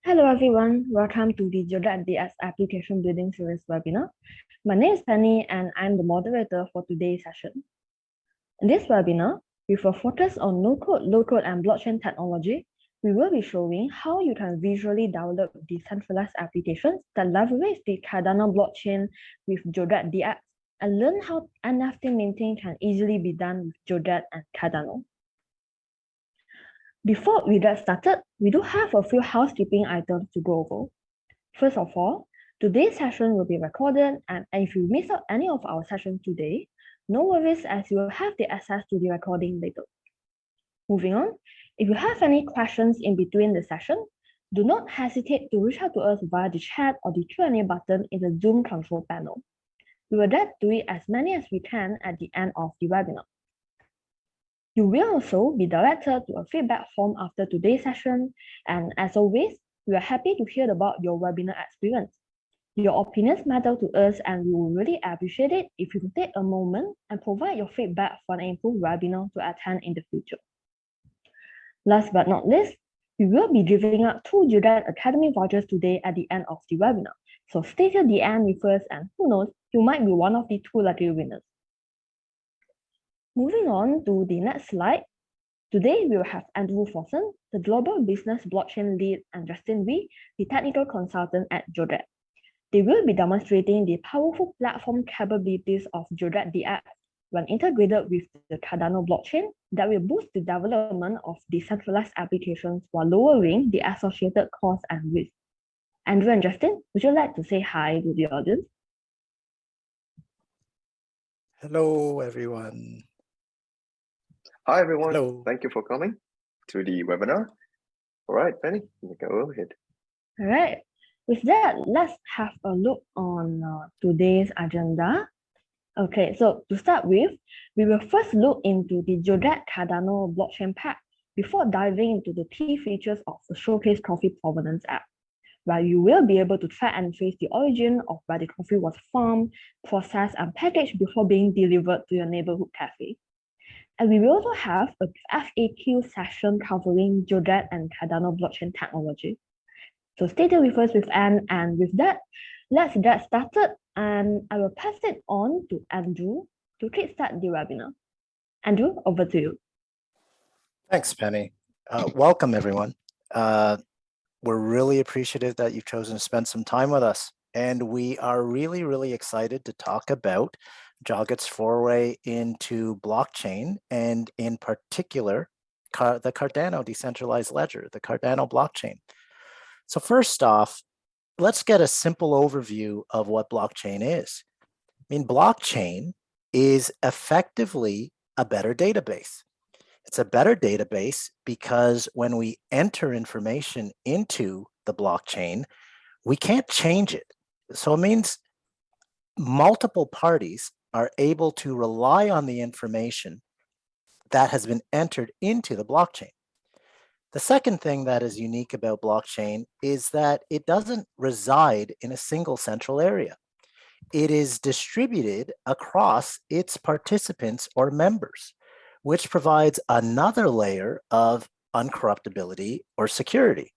Hello everyone, welcome to the Joget DX Application Building Series webinar. My name is Penny and I'm the moderator for today's session. In this webinar, with a focus on no-code, low-code, and blockchain technology, we will be showing how you can visually develop decentralized applications that leverage the Cardano blockchain with Joget DX and learn how NFT minting can easily be done with Joget and Cardano. Before we get started, we do have a few housekeeping items to go over. First of all, today's session will be recorded, and if you miss out any of our sessions today, no worries as you will have the access to the recording later. Moving on, if you have any questions in between the session, do not hesitate to reach out to us via the chat or the Q&A button in the Zoom control panel. We will then do it as many as we can at the end of the webinar. You will also be directed to a feedback form after today's session, and as always, we are happy to hear about your webinar experience. Your opinions matter to us, and we will really appreciate it if you take a moment and provide your feedback for an improved webinar to attend in the future. Last but not least, we will be giving out 2 Joget Academy vouchers today at the end of the webinar. So stay till the end with us, and who knows, you might be one of the 2 lucky winners. Moving on to the next slide, today we will have Andrew Forson, the Global Business Blockchain Lead, and Justin Wee, the Technical Consultant at Joget. They will be demonstrating the powerful platform capabilities of Joget DX when integrated with the Cardano blockchain that will boost the development of decentralized applications while lowering the associated costs and risks. Andrew and Justin, would you like to say hi to the audience? Hello, everyone. Hi, everyone. Hello. Thank you for coming to the webinar. All right, Penny, you go ahead. All right. With that, let's have a look on today's agenda. Okay, so to start with, we will first look into the Joget-Cardano Blockchain Pack before diving into the key features of the Showcase Coffee Provenance App, where you will be able to track and trace the origin of where the coffee was farmed, processed, and packaged before being delivered to your neighborhood cafe. And we will also have a FAQ session covering Joget and Cardano blockchain technology. So stay tuned with us with Anne, and with that, let's get started, and I will pass it on to Andrew to kickstart the webinar. Andrew, over to you. Thanks, Penny. Welcome, everyone. We're really appreciative that you've chosen to spend some time with us, and we are really, really excited to talk about Joget's foray into blockchain, and in particular, the Cardano decentralized ledger, the Cardano blockchain. So first off, let's get a simple overview of what blockchain is. I mean, blockchain is effectively a better database. It's a better database because when we enter information into the blockchain, we can't change it. So it means multiple parties are able to rely on the information that has been entered into the blockchain. The second thing that is unique about blockchain is that it doesn't reside in a single central area. It is distributed across its participants or members, which provides another layer of uncorruptibility or security.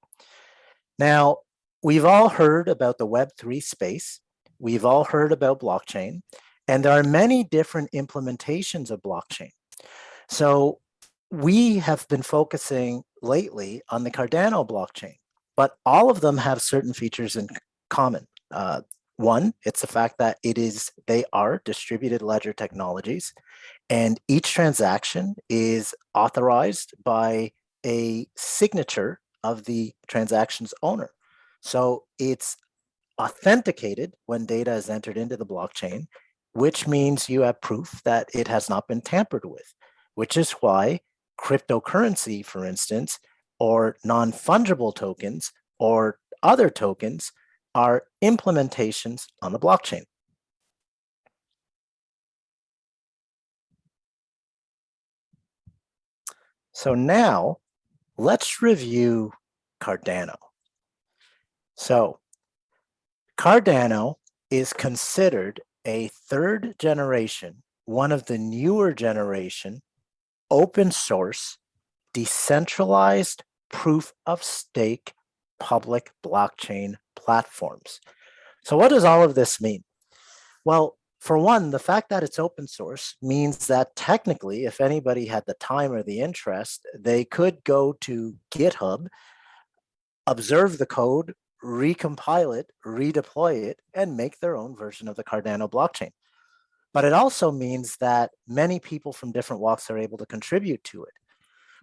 Now, we've all heard about the Web3 space. We've all heard about blockchain, and there are many different implementations of blockchain. So we have been focusing lately on the Cardano blockchain, but all of them have certain features in common. One, it's the fact that they are distributed ledger technologies, and each transaction is authorized by a signature of the transaction's owner. So it's authenticated when data is entered into the blockchain, which means you have proof that it has not been tampered with, which is why cryptocurrency, for instance, or non-fungible tokens or other tokens are implementations on the blockchain. So now let's review Cardano. So Cardano is considered a third generation, one of the newer generation, open source, decentralized proof of stake public blockchain platforms. So what does all of this mean? Well, for one, the fact that it's open source means that technically, if anybody had the time or the interest, they could go to GitHub, observe the code, recompile it, redeploy it, and make their own version of the Cardano blockchain. But it also means that many people from different walks are able to contribute to it.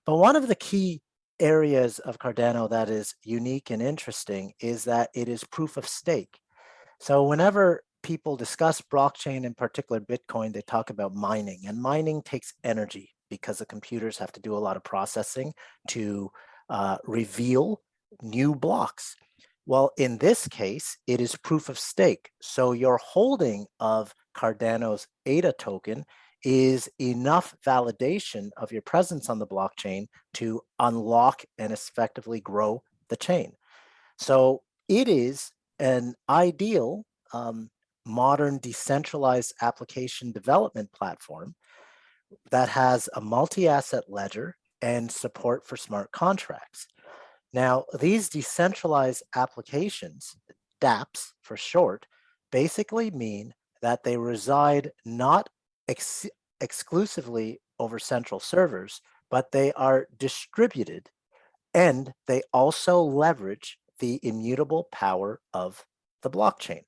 But one of the key areas of Cardano that is unique and interesting is that it is proof of stake. So whenever people discuss blockchain, in particular Bitcoin, they talk about mining, and mining takes energy because the computers have to do a lot of processing to reveal new blocks. Well, in this case, it is proof of stake. So your holding of Cardano's ADA token is enough validation of your presence on the blockchain to unlock and effectively grow the chain. So it is an ideal modern decentralized application development platform that has a multi-asset ledger and support for smart contracts. Now, these decentralized applications, DApps for short, basically mean that they reside not exclusively over central servers, but they are distributed, and they also leverage the immutable power of the blockchain.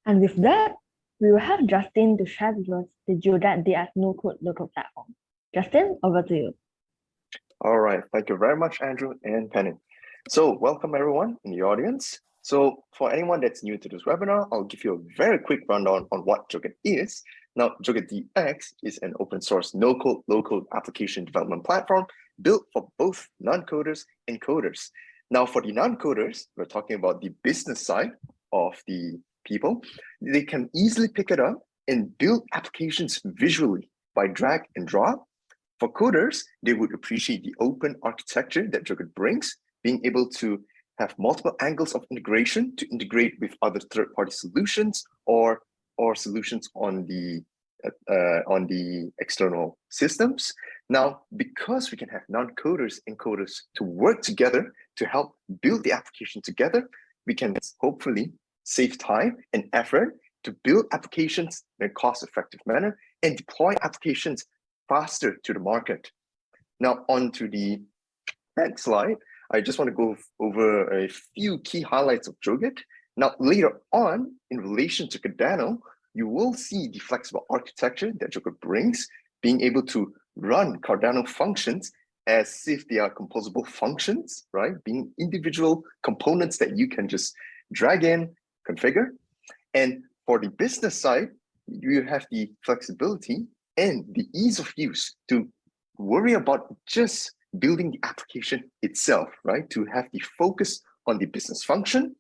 And with that, we will have Justin to share with us the Joget DX no-code local platform. Justin, over to you. All right, thank you very much, Andrew and Penny. So welcome everyone in the audience. So for anyone that's new to this webinar, I'll give you a very quick rundown on what Joget is. Now, Joget DX is an open source no-code, low-code application development platform built for both non-coders and coders. Now, for the non-coders, we're talking about the business side of the people. They can easily pick it up and build applications visually by drag and drop. For coders, they would appreciate the open architecture that Joget brings, being able to have multiple angles of integration to integrate with other third-party solutions or solutions on the external systems. Now, because we can have non-coders and coders to work together to help build the application together, we can hopefully save time and effort to build applications in a cost-effective manner and deploy applications faster to the market. Now, on to the next slide. I just want to go over a few key highlights of Joget. Now, later on, in relation to Cardano, you will see the flexible architecture that Joget brings, being able to run Cardano functions as if they are composable functions, right? Being individual components that you can just drag in, configure. And for the business side, you have the flexibility and the ease of use to worry about just building the application itself, right? To have the focus on the business function.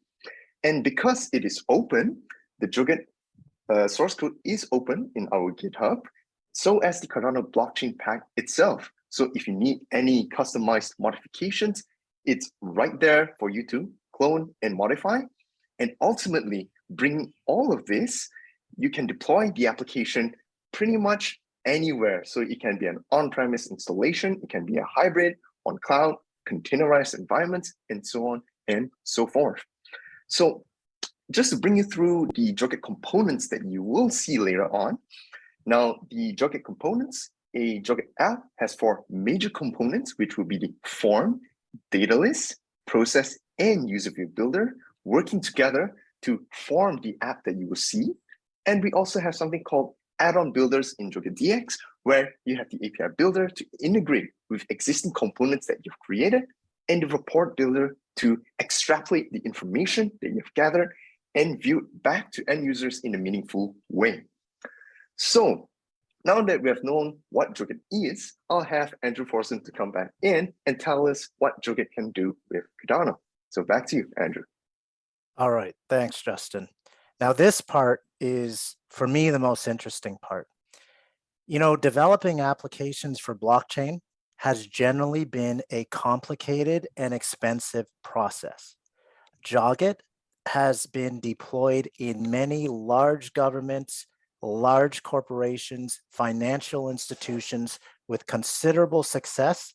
And because it is open, the Joget source code is open in our GitHub, so as the Cardano Blockchain Pack itself. So if you need any customized modifications, it's right there for you to clone and modify. And ultimately, bringing all of this, you can deploy the application pretty much anywhere. So it can be an on-premise installation, it can be a hybrid, on cloud, containerized environments, and so on and so forth. So just to bring you through the Joget components that you will see later on. Now, the Joget components, a Joget app has 4 major components, which will be the form, data list, process, and user view builder, working together to form the app that you will see. And we also have something called add-on builders in Joget DX, where you have the API builder to integrate with existing components that you've created, and the report builder to extrapolate the information that you've gathered and view it back to end users in a meaningful way. So now that we have known what Joget is, I'll have Andrew Forson to come back in and tell us what Joget can do with Cardano. So back to you, Andrew. All right, thanks, Justin. Now this part is, for me, the most interesting part. You know, developing applications for blockchain has generally been a complicated and expensive process. Joget has been deployed in many large governments, large corporations, financial institutions with considerable success,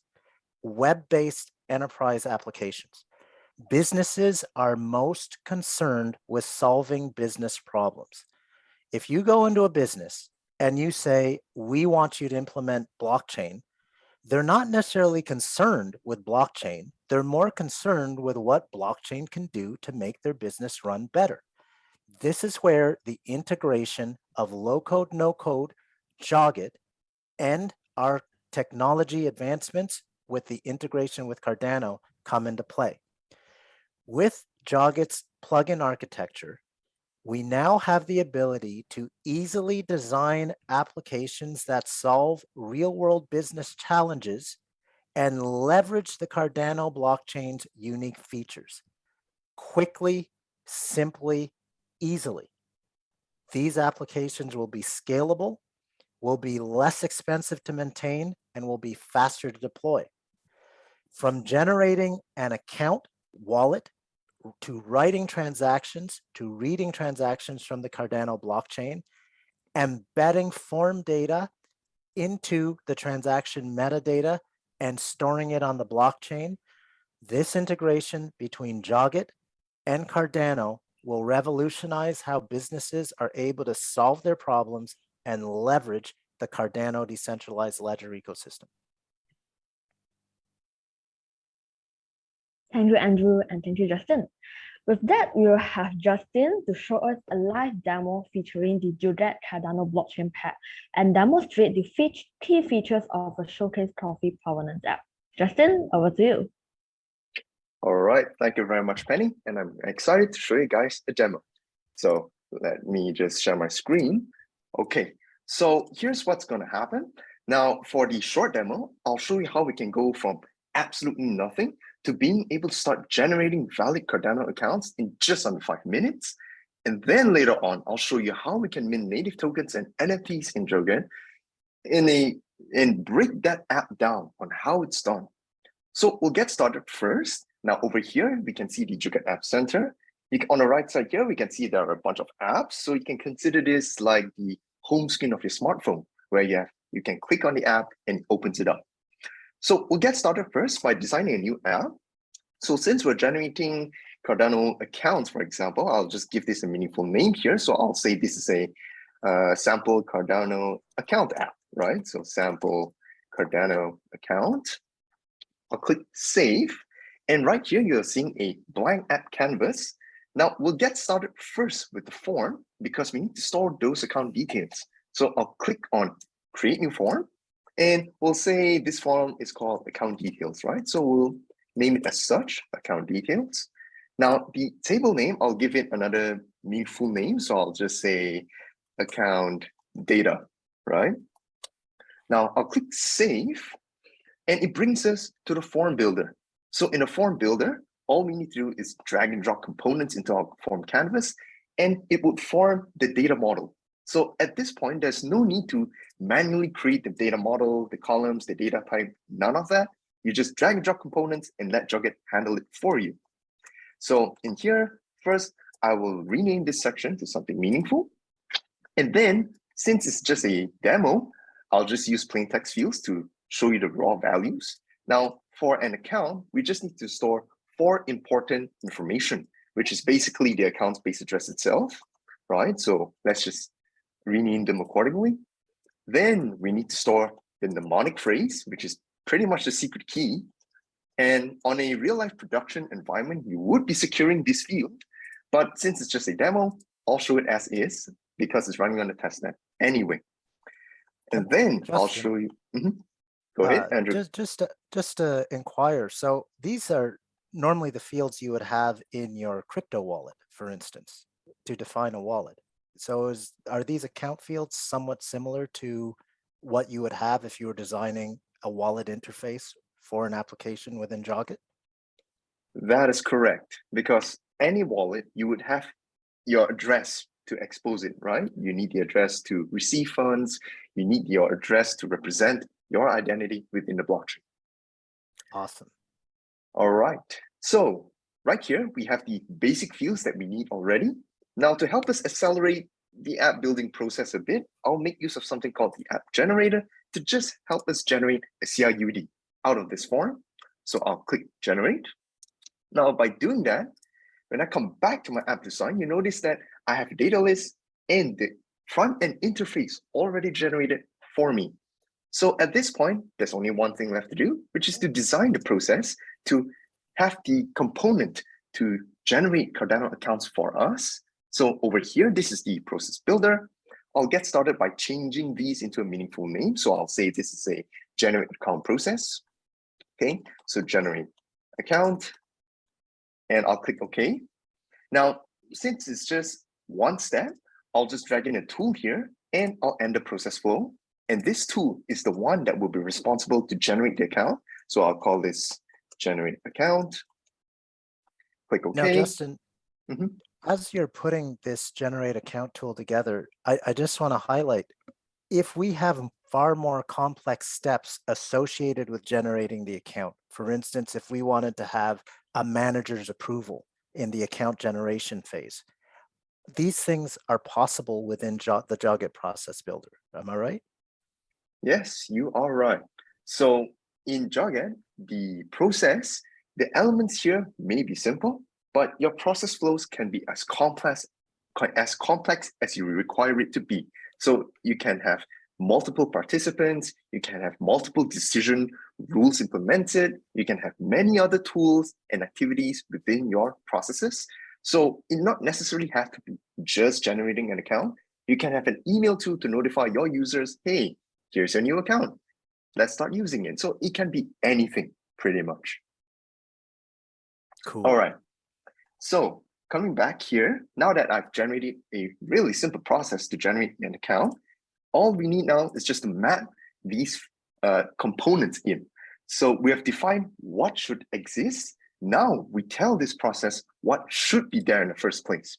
web-based enterprise applications. Businesses are most concerned with solving business problems. If you go into a business and you say, we want you to implement blockchain, they're not necessarily concerned with blockchain. They're more concerned with what blockchain can do to make their business run better. This is where the integration of low-code, no-code, Joget, and our technology advancements with the integration with Cardano come into play. With Joget's plugin architecture, we now have the ability to easily design applications that solve real-world business challenges and leverage the Cardano blockchain's unique features quickly, simply, easily. These applications will be scalable, will be less expensive to maintain, and will be faster to deploy. From generating an account wallet to writing transactions, to reading transactions from the Cardano blockchain, embedding form data into the transaction metadata and storing it on the blockchain, this integration between Joget and Cardano will revolutionize how businesses are able to solve their problems and leverage the Cardano decentralized ledger ecosystem. Thank you, Andrew, and thank you, Justin. With that, we will have Justin to show us a live demo featuring the Joget-Cardano Blockchain Pack and demonstrate the key features of a Showcase Coffee Provenance App. Justin, over to you. All right, thank you very much, Penny, and I'm excited to show you guys a demo. So let me just share my screen. Okay, so here's what's going to happen. Now, for the short demo, I'll show you how we can go from absolutely nothing to being able to start generating valid Cardano accounts in just under 5 minutes. And then later on, I'll show you how we can mint native tokens and NFTs in Joget and break that app down on how it's done. So we'll get started first. Now over here, we can see the Joget App Center. On the right side here, we can see there are a bunch of apps. So you can consider this like the home screen of your smartphone, where you can click on the app and it opens it up. So we'll get started first by designing a new app. So since we're generating Cardano accounts, for example, I'll just give this a meaningful name here. So I'll say this is a sample Cardano account app, right? So sample Cardano account. I'll click save. And right here, you're seeing a blank app canvas. Now we'll get started first with the form because we need to store those account details. So I'll click on create new form. And we'll say this form is called account details, right? So we'll name it as such, account details. Now the table name, I'll give it another meaningful name. So I'll just say account data, right? Now I'll click save and it brings us to the form builder. So in a form builder, all we need to do is drag and drop components into our form canvas and it would form the data model. So at this point, there's no need to manually create the data model, the columns, the data type, none of that. You just drag and drop components and let Joget handle it for you. So in here, first, I will rename this section to something meaningful. And then, since it's just a demo, I'll just use plain text fields to show you the raw values. Now, for an account, we just need to store 4 important information, which is basically the account's base address itself, right? So let's just rename them accordingly. Then we need to store the mnemonic phrase, which is pretty much the secret key. And on a real life production environment, you would be securing this field. But since it's just a demo, I'll show it as is because it's running on the testnet anyway. And then Justin, I'll show you. Go ahead, Andrew. Just to inquire. So these are normally the fields you would have in your crypto wallet, for instance, to define a wallet. So are these account fields somewhat similar to what you would have if you were designing a wallet interface for an application within Joget? That is correct, because any wallet, you would have your address to expose it, right? You need the address to receive funds. You need your address to represent your identity within the blockchain. Awesome. All right. So right here, we have the basic fields that we need already. Now, to help us accelerate the app building process a bit, I'll make use of something called the app generator to just help us generate a CRUD out of this form. So I'll click generate. Now, by doing that, when I come back to my app design, you notice that I have data list and the front end interface already generated for me. So at this point, there's only one thing left to do, which is to design the process to have the component to generate Cardano accounts for us. So over here, this is the process builder. I'll get started by changing these into a meaningful name. So I'll say this is a generate account process. Okay, so generate account, and I'll click OK. Now, since it's just one step, I'll just drag in a tool here and I'll end the process flow. And this tool is the one that will be responsible to generate the account. So I'll call this generate account. Click OK. Now, Justin, as you're putting this generate account tool together, I just want to highlight, if we have far more complex steps associated with generating the account, for instance, if we wanted to have a manager's approval in the account generation phase, these things are possible within the Joget process builder. Am I right? Yes, you are right. So in Joget, the process, the elements here may be simple, but your process flows can be as complex as you require it to be. So you can have multiple participants, you can have multiple decision rules implemented, you can have many other tools and activities within your processes. So it not necessarily have to be just generating an account. You can have an email tool to notify your users, hey, here's your new account. Let's start using it. So it can be anything pretty much. Cool. All right. So coming back here, now that I've generated a really simple process to generate an account, all we need now is just to map these components in. So we have defined what should exist. Now we tell this process what should be there in the first place.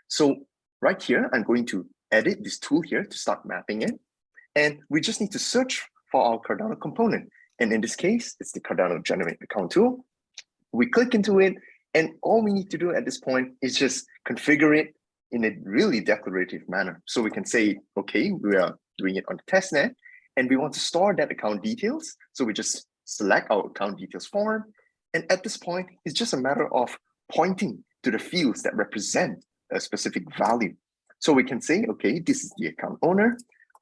So right here, I'm going to edit this tool here to start mapping it. And we just need to search for our Cardano component. And in this case, it's the Cardano generate account tool. We click into it, and all we need to do at this point is just configure it in a really declarative manner. So we can say, okay, we are doing it on the testnet, and we want to store that account details. So we just select our account details form. And at this point, it's just a matter of pointing to the fields that represent a specific value. So we can say, okay, this is the account owner.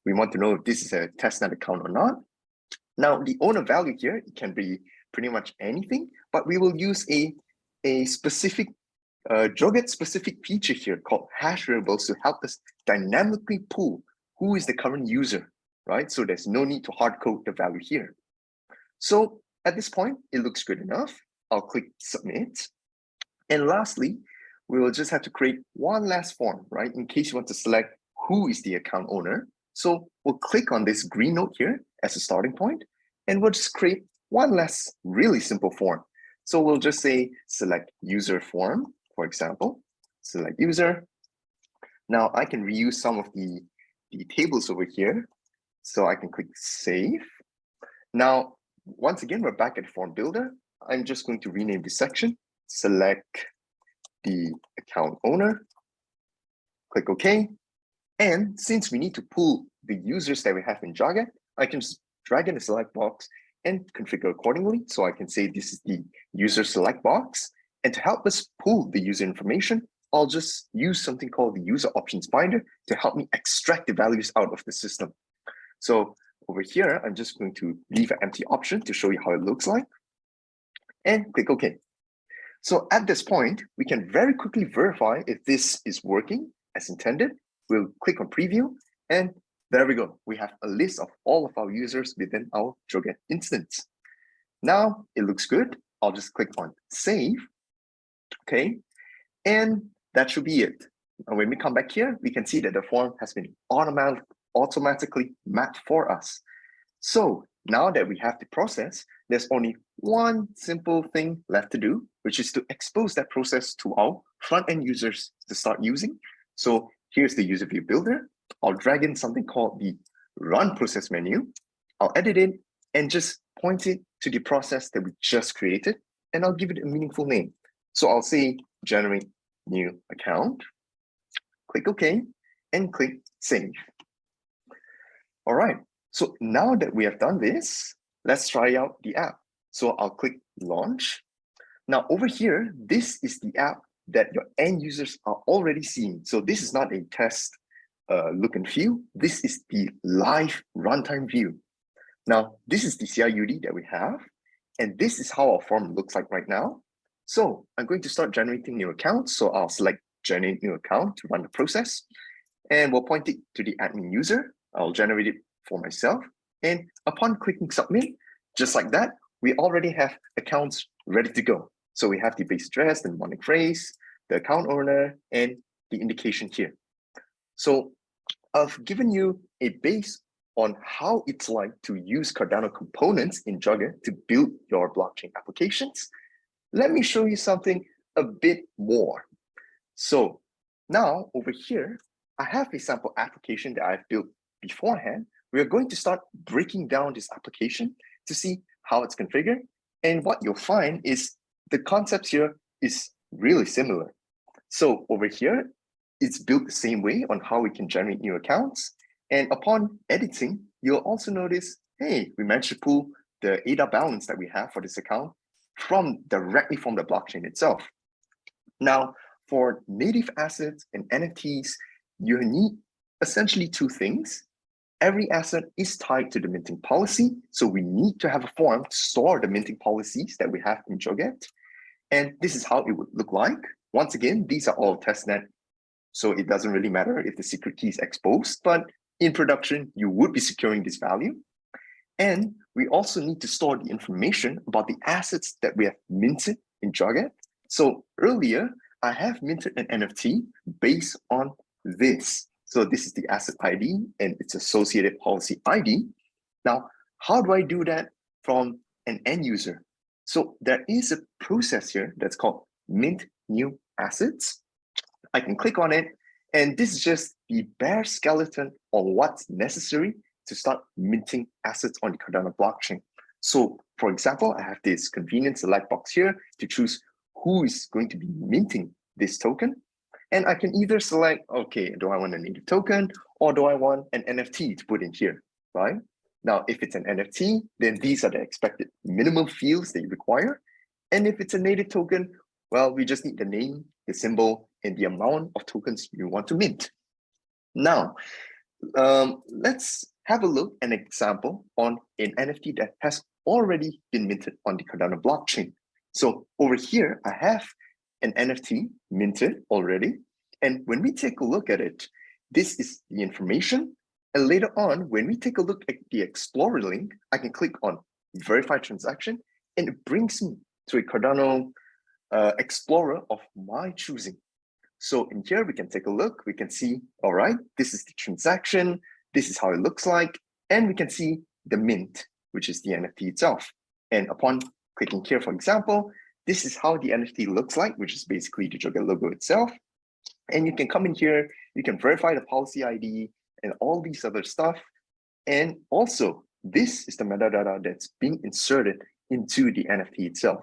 We want to know if this is a testnet account or not. Now, the owner value here, it can be pretty much anything, but we will use a specific Joget specific feature here called hash variables to help us dynamically pull who is the current user, right? So there's no need to hard code the value here. So at this point, it looks good enough. I'll click submit. And lastly, we will just have to create one last form, right? In case you want to select who is the account owner. So we'll click on this green note here as a starting point, and we'll just create one last really simple form. So we'll just say select user form, for example, select user. Now I can reuse some of the tables over here. So I can click save. Now, once again, we're back at form builder. I'm just going to rename this section, select the account owner, click OK. And since we need to pull the users that we have in Joget, I can just drag in the select box and configure accordingly. So I can say this is the user select box. And to help us pull the user information, I'll just use something called the user options binder to help me extract the values out of the system. So over here, I'm just going to leave an empty option to show you how it looks like and click OK. So at this point, we can very quickly verify if this is working as intended. We'll click on preview, and there we go. We have a list of all of our users within our Joget instance. Now it looks good. I'll just click on save. Okay, and that should be it. And when we come back here, we can see that the form has been automatically mapped for us. So now that we have the process, there's only one simple thing left to do, which is to expose that process to our front-end users to start using. So here's the user view builder. I'll drag in something called the run process menu. I'll edit it and just point it to the process that we just created, and I'll give it a meaningful name. So I'll say generate new account, click OK. and click Save. All right, so now that we have done this, let's try out the app. So I'll click Launch. Now over here, this is the app that your end users are already seeing. So this is not a test look and feel. This is the live runtime view. Now, this is the CI/UD that we have, and this is how our form looks like right now. So I'm going to start generating new accounts. So I'll select Generate New Account to run the process, and we'll point it to the admin user. I'll generate it for myself. And upon clicking Submit, just like that, we already have accounts ready to go. So we have the base address, the mnemonic phrase, the account owner, and the indication here. So I've given you a base on how it's like to use Cardano components in Joget to build your blockchain applications. Let me show you something a bit more. So now over here, I have a sample application that I've built beforehand. We're going to start breaking down this application to see how it's configured. And what you'll find is the concepts here is really similar. So over here, it's built the same way on how we can generate new accounts. And upon editing, you'll also notice, hey, we managed to pull the ADA balance that we have for this account directly from the blockchain itself. Now, for native assets and NFTs, you need essentially two things. Every asset is tied to the minting policy. So we need to have a form to store the minting policies that we have in Joget. And this is how it would look like. Once again, these are all testnet. So it doesn't really matter if the secret key is exposed, but in production, you would be securing this value. And we also need to store the information about the assets that we have minted in Joget. So earlier, I have minted an NFT based on this. So this is the asset ID and its associated policy ID. Now, how do I do that from an end user? So there is a process here that's called mint new assets. I can click on it, and this is just the bare skeleton on what's necessary to start minting assets on the Cardano blockchain. So for example, I have this convenient select box here to choose who is going to be minting this token. And I can either select, okay, do I want a native token or do I want an NFT to put in here, right? Now, if it's an NFT, then these are the expected minimum fields that you require. And if it's a native token, well, we just need the name, the symbol, and the amount of tokens you want to mint. Now, let's have a look at an example on an NFT that has already been minted on the Cardano blockchain. So over here, I have an NFT minted already. And when we take a look at it, this is the information. And later on, when we take a look at the Explorer link, I can click on Verify Transaction, and it brings me to a Cardano Explorer of my choosing. So in here, we can take a look. We can see, all right, this is the transaction. This is how it looks like. And we can see the mint, which is the NFT itself. And upon clicking here, for example, this is how the NFT looks like, which is basically the Joget logo itself. And you can come in here, you can verify the policy ID and all these other stuff. And also, this is the metadata that's being inserted into the NFT itself,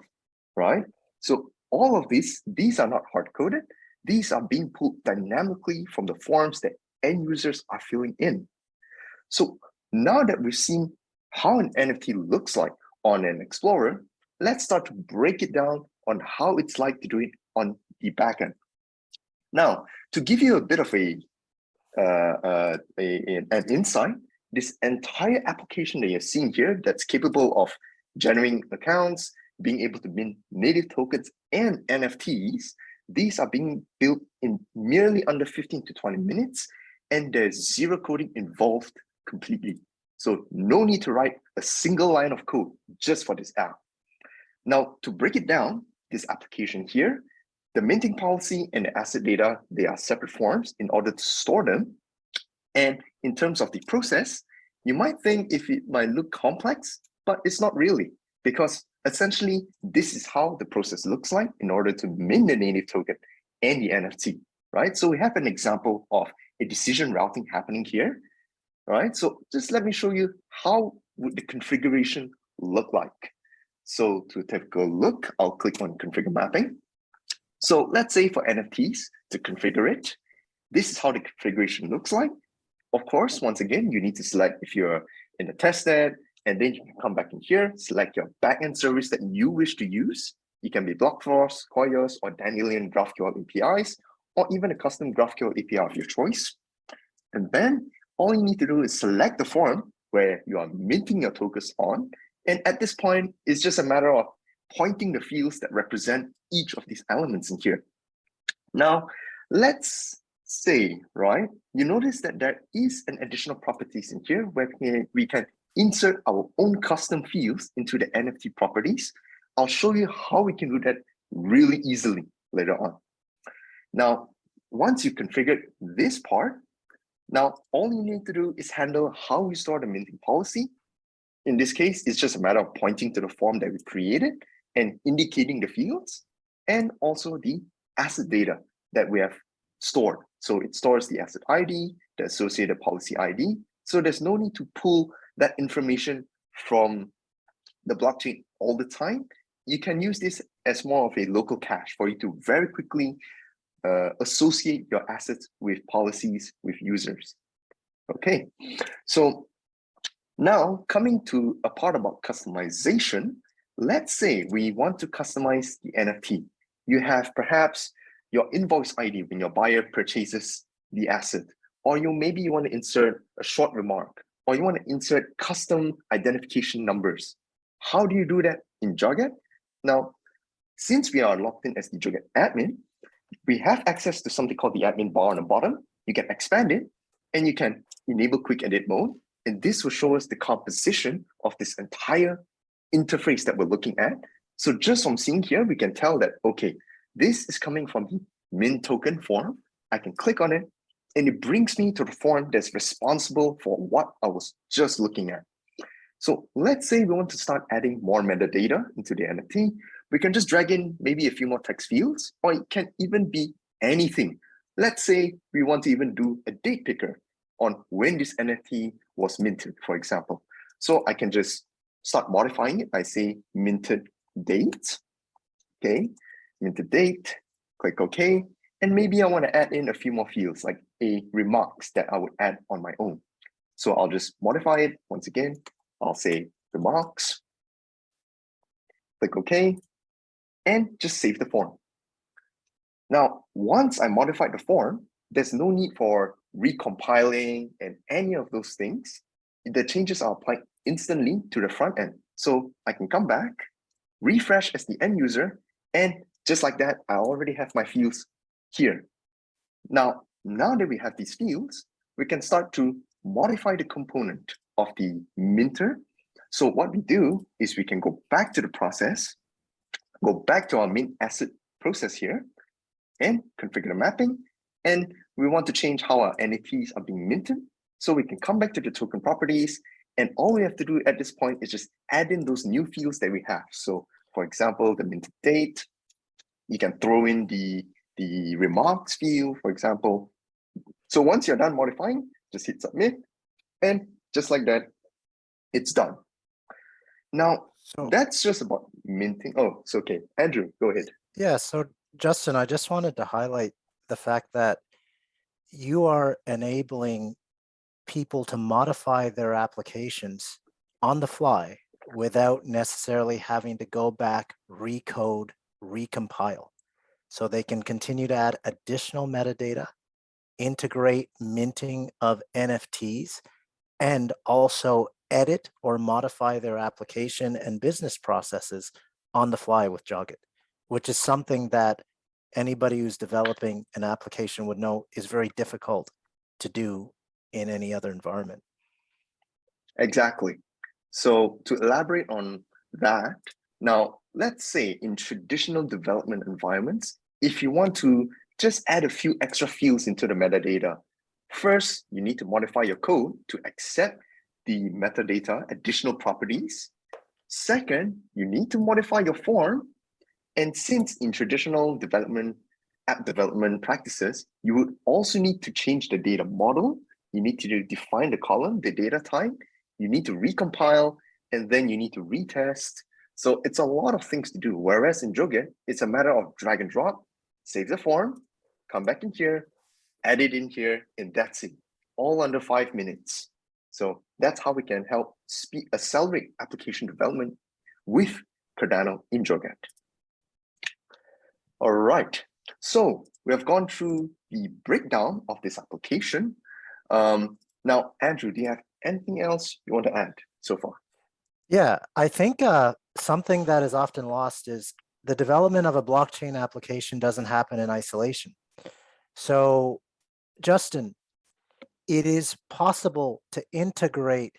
right? So all of these are not hard-coded. These are being pulled dynamically from the forms that end users are filling in. So now that we've seen how an NFT looks like on an Explorer, let's start to break it down on how it's like to do it on the backend. Now, to give you a bit of an insight, this entire application that you're seeing here that's capable of generating accounts, being able to mint native tokens and NFTs, these are being built in merely under 15 to 20 minutes, and there's zero coding involved completely. So no need to write a single line of code just for this app. Now, to break it down, this application here, the minting policy and the asset data, they are separate forms in order to store them. And in terms of the process, you might think if it might look complex, but it's not really, because essentially this is how the process looks like in order to mint the native token and the NFT, right? So we have an example of a decision routing happening here, right? So just let me show you how would the configuration look like. So to take a look, I'll click on configure mapping. So let's say for NFTs, to configure it, this is how the configuration looks like. Of course, once again, you need to select if you're in the testnet, and then you can come back in here, select your backend service that you wish to use. It can be BlockForce, Koyos, or Dandelion GraphQL APIs, or even a custom GraphQL API of your choice. And then all you need to do is select the form where you are minting your tokens on. And at this point, it's just a matter of pointing the fields that represent each of these elements in here. Now, let's say, right, you notice that there is an additional properties in here where we can insert our own custom fields into the NFT properties. I'll show you how we can do that really easily later on. Now, once you configured this part, now all you need to do is handle how we store the minting policy. In this case, it's just a matter of pointing to the form that we created and indicating the fields, and also the asset data that we have stored. So it stores the asset ID, the associated policy ID. So there's no need to pull that information from the blockchain all the time. You can use this as more of a local cache for you to very quickly associate your assets with policies, with users. Okay, so now coming to a part about customization, let's say we want to customize the NFT. You have perhaps your invoice ID when your buyer purchases the asset, or maybe you want to insert a short remark, or you want to insert custom identification numbers. How do you do that in Joget? Now, since we are logged in as the Joget admin, we have access to something called the admin bar on the bottom. You can expand it and you can enable quick edit mode. And this will show us the composition of this entire interface that we're looking at. So just from seeing here, we can tell that, okay, this is coming from the mint token form. I can click on it and it brings me to the form that's responsible for what I was just looking at. So let's say we want to start adding more metadata into the NFT. We can just drag in maybe a few more text fields, or it can even be anything. Let's say we want to even do a date picker on when this NFT was minted, for example. So I can just start modifying it. I say minted date, okay, minted date, click OK. And maybe I want to add in a few more fields like a remarks that I would add on my own. So I'll just modify it once again. I'll say remarks, click OK, and just save the form. Now, once I modified the form, there's no need for recompiling and any of those things. The changes are applied instantly to the front end. So I can come back, refresh as the end user, and just like that, I already have my fields here. Now that we have these fields, we can start to modify the component of the minter. So what we do is we can go back to the process, go back to our mint asset process here, and configure the mapping. And we want to change how our NFTs are being minted. So we can come back to the token properties, and all we have to do at this point is just add in those new fields that we have. So for example, the minted date, you can throw in the remarks field, for example. So once you're done modifying, just hit submit, and just like that, it's done. Now, that's just about minting. Oh, it's okay. Andrew, go ahead. Yeah, so Justin, I just wanted to highlight the fact that you are enabling people to modify their applications on the fly without necessarily having to go back, recode, recompile. So they can continue to add additional metadata, integrate minting of NFTs, and also edit or modify their application and business processes on the fly with Joget, which is something that anybody who's developing an application would know is very difficult to do in any other environment. Exactly. So to elaborate on that, now let's say in traditional development environments, if you want to just add a few extra fields into the metadata, first you need to modify your code to accept the metadata additional properties. Second, you need to modify your form. And since in traditional development, app development practices, you would also need to change the data model. You need to define the column, the data type. You need to recompile, and then you need to retest. So it's a lot of things to do. Whereas in Joget, it's a matter of drag and drop, save the form, come back in here, add it in here, and that's it, all under 5 minutes. So that's how we can help accelerate application development with Cardano in Joget. All right, so we have gone through the breakdown of this application. Now, Andrew, do you have anything else you want to add so far? Yeah, I think something that is often lost is the development of a blockchain application doesn't happen in isolation. So, Justin, it is possible to integrate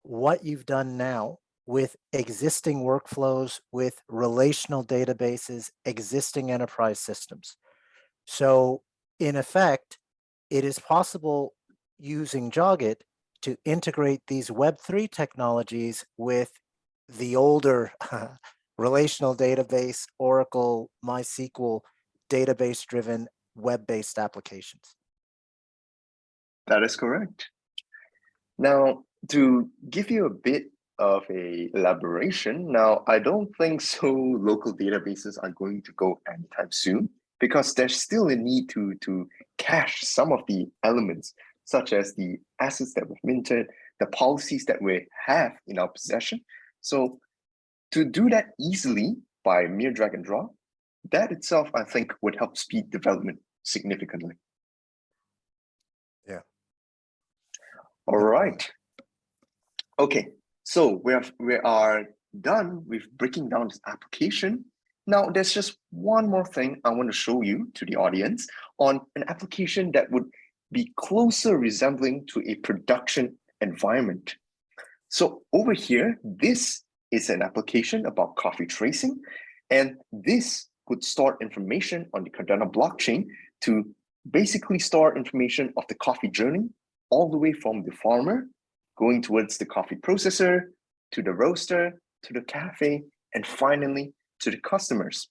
what you've done now with existing workflows, with relational databases, existing enterprise systems. So in effect, it is possible using Joget to integrate these Web3 technologies with the older relational database, Oracle, MySQL, database-driven web-based applications. That is correct. Now, to give you a bit of a elaboration, now I don't think so local databases are going to go anytime soon, because there's still a need to cache some of the elements, such as the assets that we've minted, the policies that we have in our possession. So to do that easily by mere drag and drop, that itself, I think, would help speed development significantly. Yeah. All right. Okay, so we are done with breaking down this application. Now, there's just one more thing I want to show you to the audience on an application that would be closer resembling to a production environment. So over here, this is an application about coffee tracing, and this would store information on the Cardano blockchain to basically store information of the coffee journey all the way from the farmer going towards the coffee processor, to the roaster, to the cafe, and finally to the customers.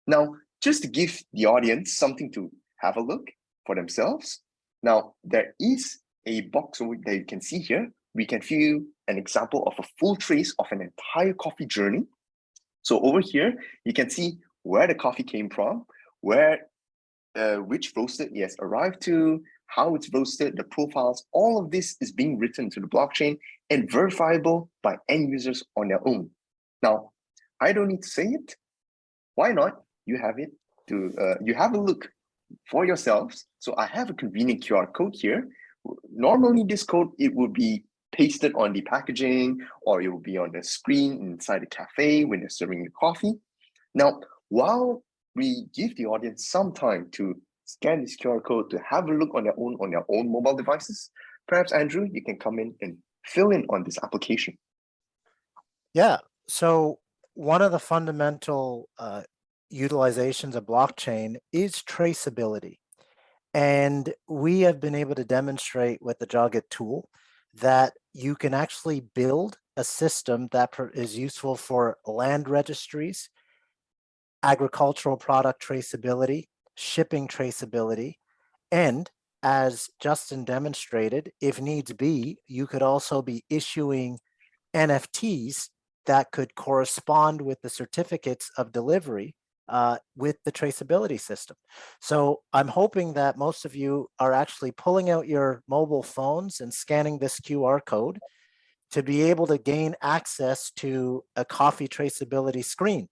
Now, just to give the audience something to have a look for themselves, now there is a box over that you can see here. We can view an example of a full trace of an entire coffee journey. So over here, you can see where the coffee came from, where which roaster it has arrived to, how it's roasted, the profiles, all of this is being written to the blockchain and verifiable by end users on their own. Now, I don't need to say it. Why not? You have it to, you have a look for yourselves. So I have a convenient QR code here. Normally this code, it would be pasted on the packaging, or it will be on the screen inside the cafe when they're serving the coffee. Now, while we give the audience some time to scan this QR code to have a look on their own mobile devices, perhaps Andrew, you can come in and fill in on this application. Yeah, so one of the fundamental utilizations of blockchain is traceability. And we have been able to demonstrate with the Joget tool that you can actually build a system that is useful for land registries, agricultural product traceability, shipping traceability, and as Justin demonstrated, if needs be, you could also be issuing NFTs that could correspond with the certificates of delivery with the traceability system. So I'm hoping that most of you are actually pulling out your mobile phones and scanning this QR code to be able to gain access to a coffee traceability screen.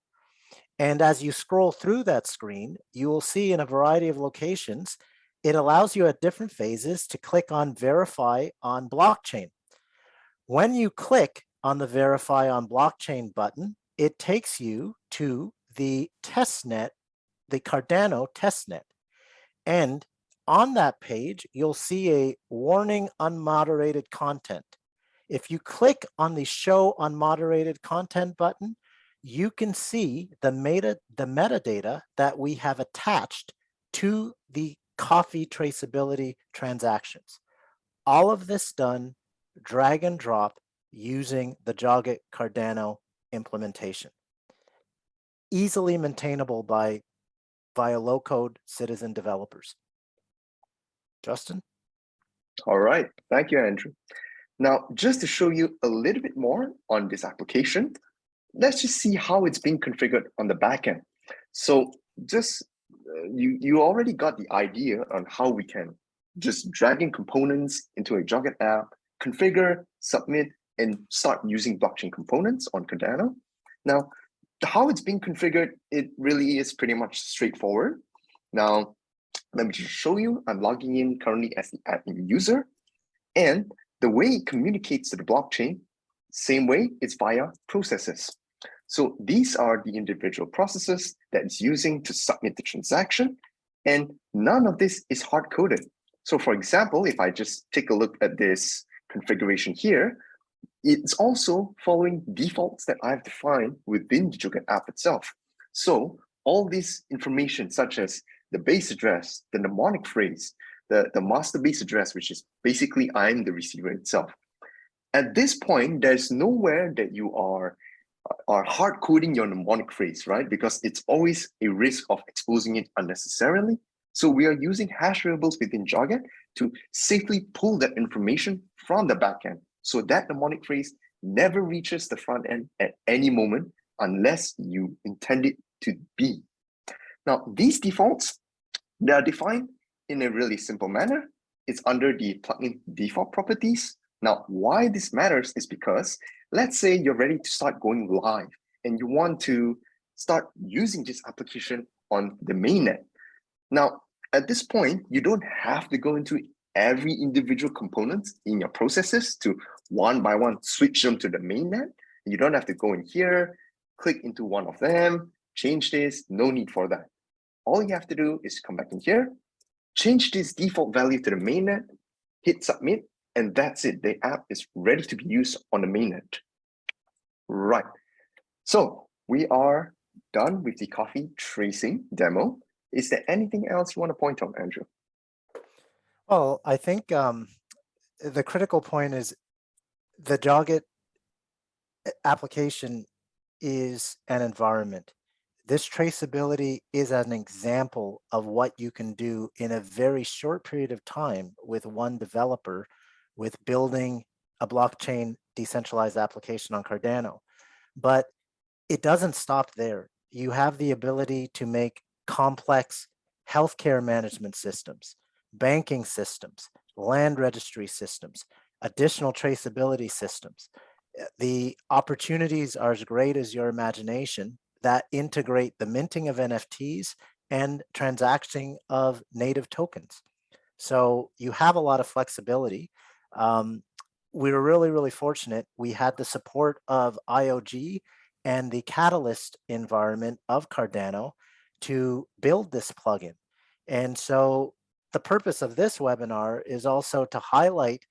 And as you scroll through that screen, you will see in a variety of locations, it allows you at different phases to click on Verify on Blockchain. When you click on the Verify on Blockchain button, it takes you to the testnet, the Cardano testnet. And on that page, you'll see a warning unmoderated content. If you click on the Show Unmoderated Content button, you can see the metadata that we have attached to the coffee traceability transactions. All of this done drag and drop using the Joget Cardano implementation. Easily maintainable via low-code citizen developers. Justin? All right, thank you, Andrew. Now, just to show you a little bit more on this application, let's just see how it's being configured on the backend. So just, you already got the idea on how we can just drag in components into a Joget app, configure, submit, and start using blockchain components on Cardano. Now, how it's being configured, it really is pretty much straightforward. Now, let me just show you. I'm logging in currently as the admin user, and the way it communicates to the blockchain, same way, it's via processes. So these are the individual processes that it's using to submit the transaction, and none of this is hard-coded. So for example, if I just take a look at this configuration here, it's also following defaults that I've defined within the Joget app itself. So all this information, such as the base address, the mnemonic phrase, the master base address, which is basically I'm the receiver itself. At this point, there's nowhere that you are hard coding your mnemonic phrase, right? Because it's always a risk of exposing it unnecessarily. So we are using hash variables within Joget to safely pull that information from the backend. So that mnemonic phrase never reaches the front end at any moment unless you intend it to be. Now, these defaults, they are defined in a really simple manner. It's under the plugin default properties. Now, why this matters is because let's say you're ready to start going live and you want to start using this application on the mainnet. Now, at this point, you don't have to go into every individual component in your processes to one by one switch them to the mainnet. You don't have to go in here, click into one of them, change this, no need for that. All you have to do is come back in here, change this default value to the mainnet, hit submit, and that's it. The app is ready to be used on the mainnet. Right. So we are done with the coffee tracing demo. Is there anything else you want to point out, Andrew? Well, I think the critical point is the Joget application is an environment. This traceability is an example of what you can do in a very short period of time with one developer with building a blockchain decentralized application on Cardano. But it doesn't stop there. You have the ability to make complex healthcare management systems, banking systems, land registry systems, additional traceability systems. The opportunities are as great as your imagination that integrate the minting of NFTs and transacting of native tokens. So you have a lot of flexibility. We were really, really fortunate. We had the support of IOG and the Catalyst environment of Cardano to build this plugin. And so the purpose of this webinar is also to highlight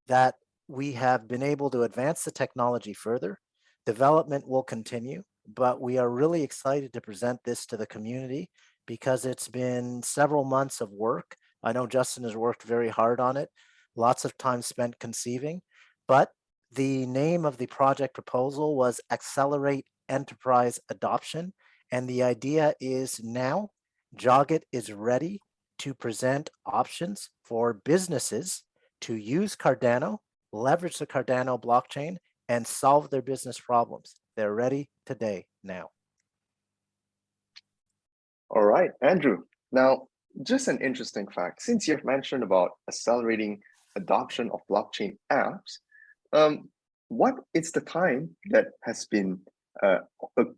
that we have been able to advance the technology further. Development will continue, but we are really excited to present this to the community because it's been several months of work. I know Justin has worked very hard on it, lots of time spent conceiving, but the name of the project proposal was Accelerate Enterprise Adoption. And the idea is now Joget is ready to present options for businesses to use Cardano, leverage the Cardano blockchain, and solve their business problems. They're ready today, now. All right, Andrew. Now, just an interesting fact, since you've mentioned about accelerating adoption of blockchain apps, what is the time that has been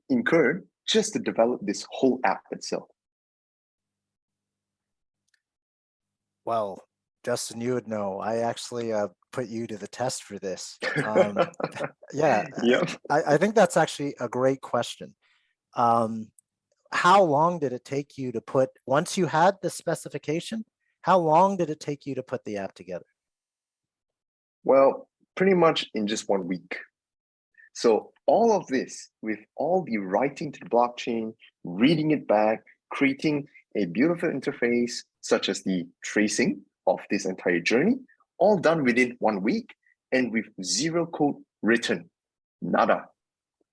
incurred just to develop this whole app itself? Well, Justin, you would know. I actually put you to the test for this. Yeah, I think that's actually a great question. How long did it take you to put, once you had the specification, how long did it take you to put the app together? Well, pretty much in just 1 week. So all of this, with all the writing to the blockchain, reading it back, creating a beautiful interface, such as the tracing of this entire journey, all done within 1 week and with zero code written, nada.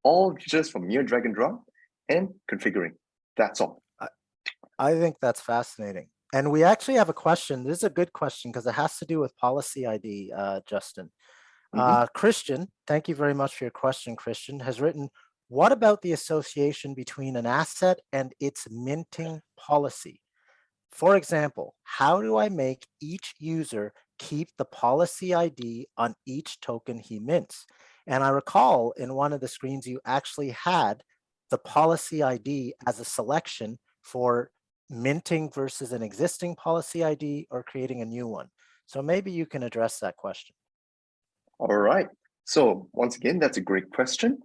All just from mere drag and drop and configuring. That's all. I think that's fascinating. And we actually have a question. This is a good question because it has to do with policy ID, Justin. Christian, thank you very much for your question, Christian, has written, what about the association between an asset and its minting policy? For example, how do I make each user keep the policy ID on each token he mints? And I recall in one of the screens, you actually had the policy ID as a selection for minting versus an existing policy ID or creating a new one. So maybe you can address that question. All right. So once again, that's a great question.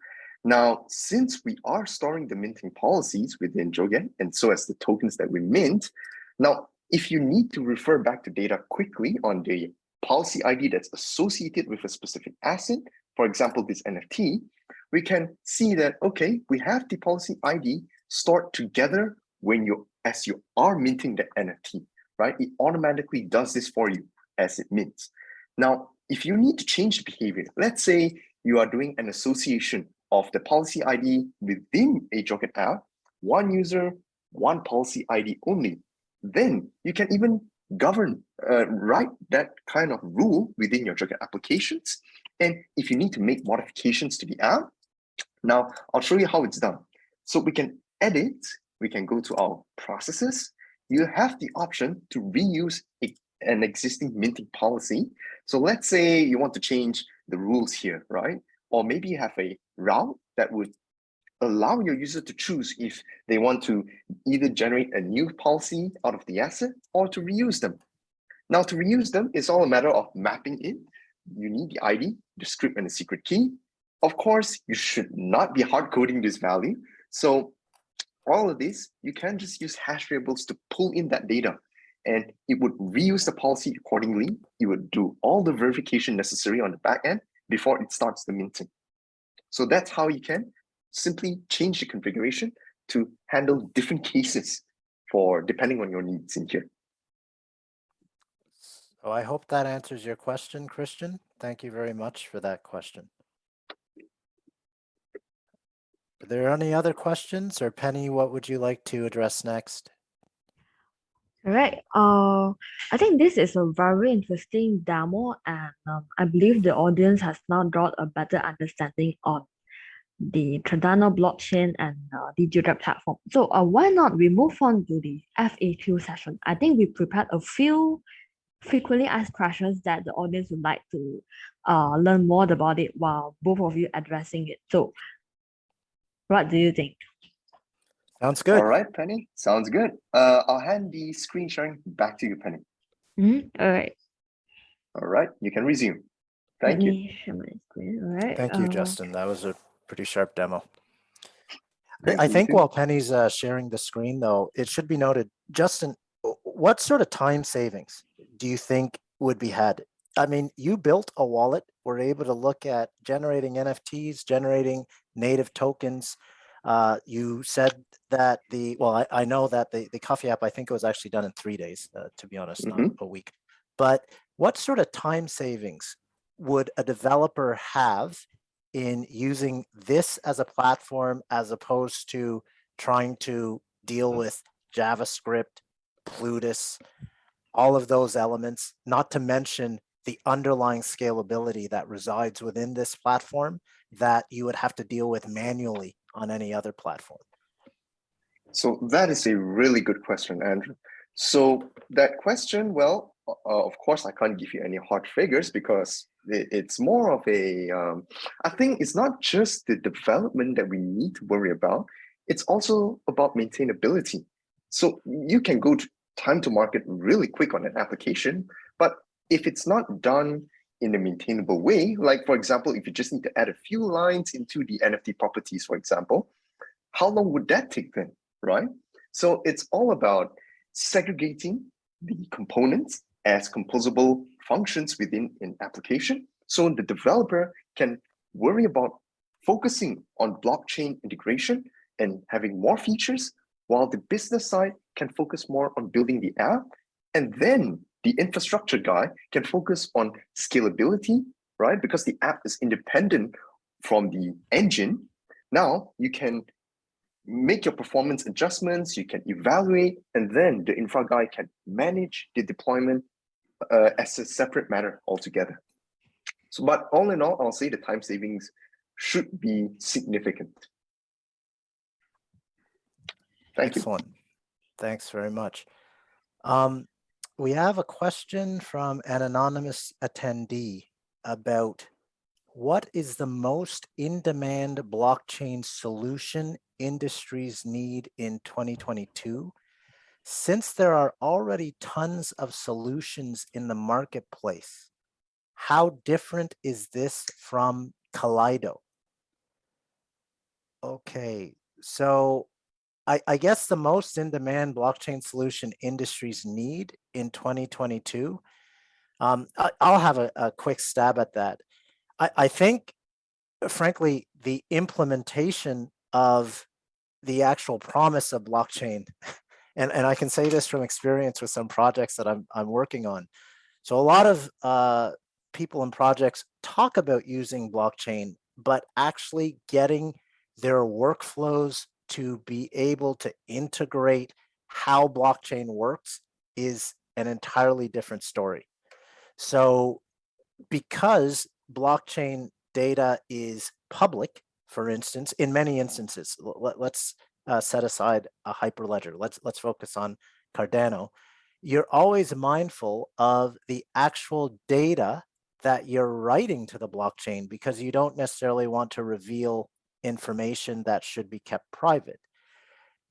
Now, since we are storing the minting policies within Joget, and so as the tokens that we mint, now, if you need to refer back to data quickly on the policy ID that's associated with a specific asset, for example, this NFT, we can see that, okay, we have the policy ID stored together as you are minting the NFT, right? It automatically does this for you as it mints. Now, if you need to change the behavior, let's say you are doing an association of the policy ID within a Joget app, one user, one policy ID only, then you can even write that kind of rule within your Joget applications. And if you need to make modifications to the app, now I'll show you how it's done. So we can edit, we can go to our processes. You have the option to reuse an existing minting policy. So let's say you want to change the rules here, right? Or maybe you have a route that would allow your user to choose if they want to either generate a new policy out of the asset or to reuse them. Now, to reuse them, it's all a matter of mapping in. You need the ID, the script, and the secret key. Of course, you should not be hard coding this value. So all of this, you can just use hash variables to pull in that data, and it would reuse the policy accordingly. It would do all the verification necessary on the back end before it starts the minting. So that's how you can simply change the configuration to handle different cases depending on your needs in here. So I hope that answers your question, Christian. Thank you very much for that question. Are there any other questions, or Penny, what would you like to address next? All right. I think this is a very interesting demo, and I believe the audience has now got a better understanding on the Cardano blockchain and the Joget platform. So why not we move on to the FAQ session? I think we prepared a few frequently asked questions that the audience would like to learn more about it while both of you addressing it. So what do you think? Sounds good. All right, Penny, sounds good. I'll hand the screen sharing back to you, Penny. All right. All right, you can resume. Thank you. Let me share my screen. All right. Thank you, Justin. That was a pretty sharp demo. Thank I you, think too. while Penny's sharing the screen, though, it should be noted, Justin, what sort of time savings do you think would be had? I mean, you built a wallet, were able to look at generating NFTs, generating native tokens. You said that I know that the coffee app, I think it was actually done in 3 days, to be honest, not a week. But what sort of time savings would a developer have in using this as a platform as opposed to trying to deal with JavaScript, Plutus, all of those elements, not to mention the underlying scalability that resides within this platform that you would have to deal with manually on any other platform? So that is a really good question, Andrew. So that question, well, of course, I can't give you any hard figures because it's more of a, I think it's not just the development that we need to worry about, it's also about maintainability. So you can go time to market really quick on an application, but if it's not done in a maintainable way, like for example, if you just need to add a few lines into the NFT properties, for example, how long would that take then, right? So it's all about segregating the components as composable functions within an application, so the developer can worry about focusing on blockchain integration and having more features, while the business side can focus more on building the app, and then the infrastructure guy can focus on scalability, right? Because the app is independent from the engine. Now you can make your performance adjustments, you can evaluate, and then the infra guy can manage the deployment as a separate matter altogether. So, but all in all, I'll say the time savings should be significant. Thank you. Excellent. Thanks very much. We have a question from an anonymous attendee about what is the most in-demand blockchain solution industries need in 2022? Since there are already tons of solutions in the marketplace, how different is this from Kaleido? Okay, so I guess the most in-demand blockchain solution industries need in 2022, I'll have a quick stab at that. I think, frankly, the implementation of the actual promise of blockchain, and I can say this from experience with some projects that I'm working on. So a lot of people and projects talk about using blockchain, but actually getting their workflows to be able to integrate how blockchain works is an entirely different story. So because blockchain data is public, for instance, in many instances, let's set aside a hyperledger. Let's focus on Cardano. You're always mindful of the actual data that you're writing to the blockchain because you don't necessarily want to reveal information that should be kept private.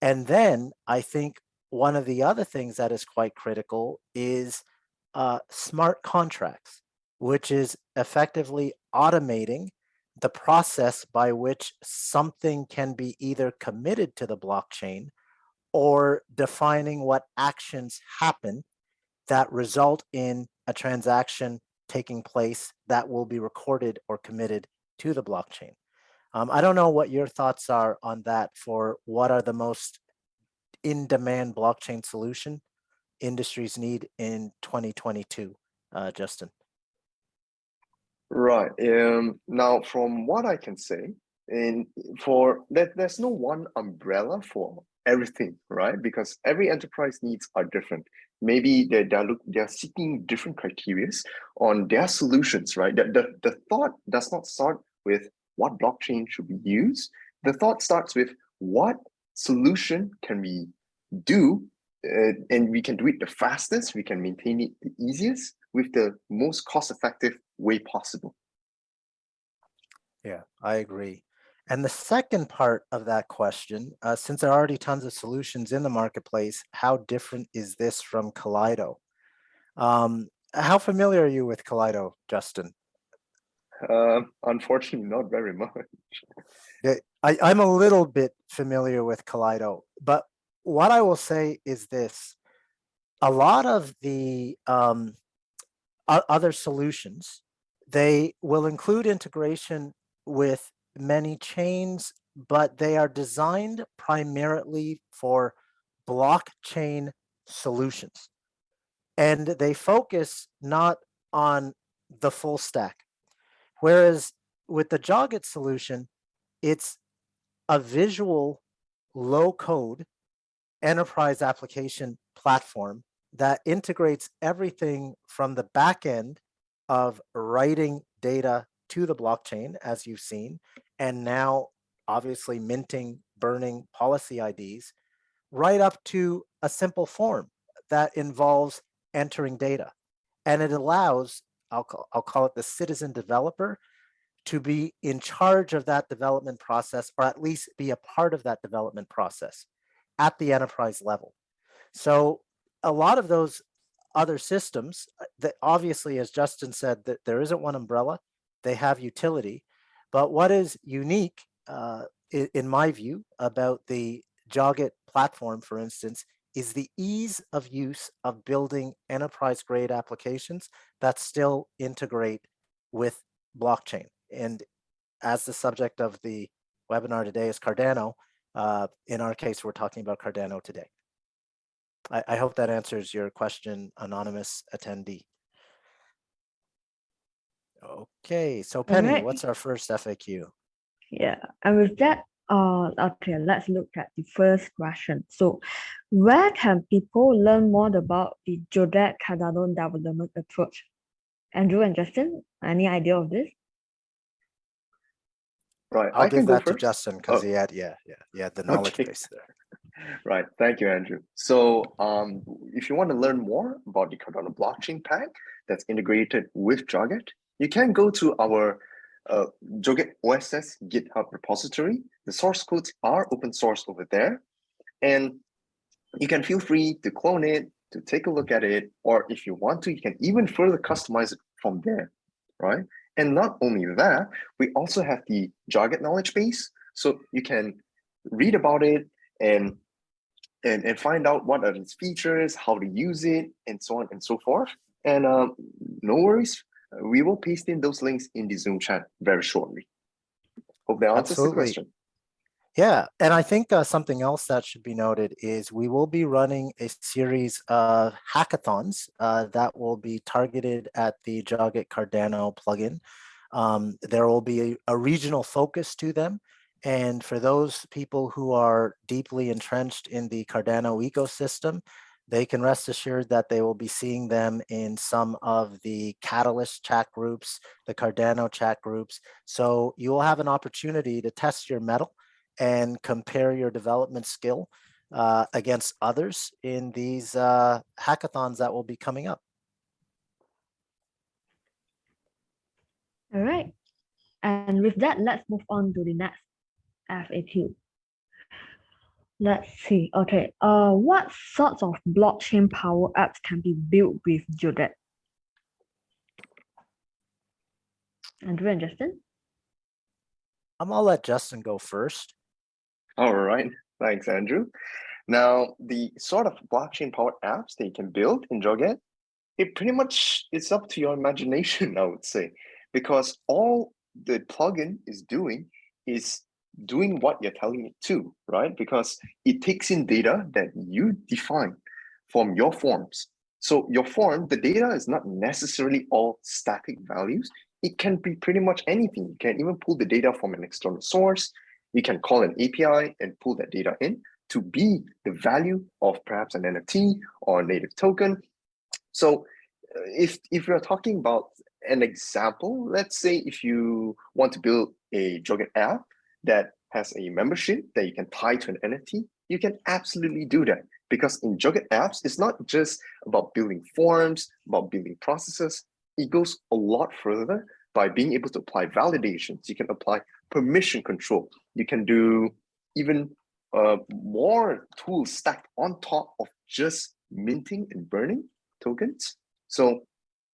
And then I think one of the other things that is quite critical is smart contracts, which is effectively automating the process by which something can be either committed to the blockchain or defining what actions happen that result in a transaction taking place that will be recorded or committed to the blockchain. I don't know what your thoughts are on that for what are the most in-demand blockchain solution industries need in 2022, Justin. Right. Now, from what I can say, there's no one umbrella for everything, right? Because every enterprise needs are different. Maybe they're seeking different criteria on their solutions, right? The thought does not start with what blockchain should we use. The thought starts with what solution can we do, and we can do it the fastest, we can maintain it the easiest with the most cost-effective way possible. Yeah, I agree. And the second part of that question, since there are already tons of solutions in the marketplace, how different is this from Kaleido? How familiar are you with Kaleido, Justin? Unfortunately, not very much. I'm a little bit familiar with Kaleido, but what I will say is this. A lot of the other solutions, they will include integration with many chains, but they are designed primarily for blockchain solutions. And they focus not on the full stack. Whereas with the Joget solution, it's a visual, low-code enterprise application platform that integrates everything from the back end of writing data to the blockchain, as you've seen, and now obviously minting, burning policy IDs, right up to a simple form that involves entering data. And it allows, I'll call it the citizen developer, to be in charge of that development process, or at least be a part of that development process at the enterprise level. So a lot of those other systems that obviously, as Justin said, that there isn't one umbrella, they have utility. But what is unique, in my view, about the Joget platform, for instance, is the ease of use of building enterprise-grade applications that still integrate with blockchain. And as the subject of the webinar today is Cardano, in our case, we're talking about Cardano today. I hope that answers your question, anonymous attendee. Okay, so Penny, right. what's our first FAQ? Yeah, and with that, okay, let's look at the first question. So, where can people learn more about the Joget-Cardano development approach? Andrew and Justin, any idea of this? Right, I'll I can give go that to first. Justin because he had the knowledge base there. Right. Thank you, Andrew. So if you want to learn more about the Cardano Blockchain Pack that's integrated with Joget, you can go to our Joget OSS GitHub repository. The source codes are open source over there. And you can feel free to clone it, to take a look at it, or if you want to, you can even further customize it from there, right? And not only that, we also have the Joget knowledge base. So you can read about it and find out what are its features, how to use it, and so on and so forth. And no worries, we will paste in those links in the Zoom chat very shortly. Hope that answers the question. Yeah, and I think something else that should be noted is we will be running a series of hackathons that will be targeted at the Joget-Cardano plugin. There will be a regional focus to them. And for those people who are deeply entrenched in the Cardano ecosystem, they can rest assured that they will be seeing them in some of the Catalyst chat groups, the Cardano chat groups. So you will have an opportunity to test your mettle and compare your development skill against others in these hackathons that will be coming up. All right. And with that, let's move on to the next FAQ. Let's see. Okay. What sorts of blockchain power apps can be built with Joget? Andrew and Justin? I'll let Justin go first. All right. Thanks, Andrew. Now, the sort of blockchain-powered apps that you can build in Joget, it pretty much is up to your imagination, I would say, because all the plugin is doing what you're telling it to, right? Because it takes in data that you define from your forms. So your form, the data is not necessarily all static values. It can be pretty much anything. You can even pull the data from an external source. You can call an API and pull that data in to be the value of perhaps an NFT or a native token. So if we're talking about an example, let's say if you want to build a Joget app that has a membership that you can tie to an NFT, you can absolutely do that. Because in Joget apps, it's not just about building forms, about building processes. It goes a lot further by being able to apply validations. You can apply permission control. You can do even more tools stacked on top of just minting and burning tokens. So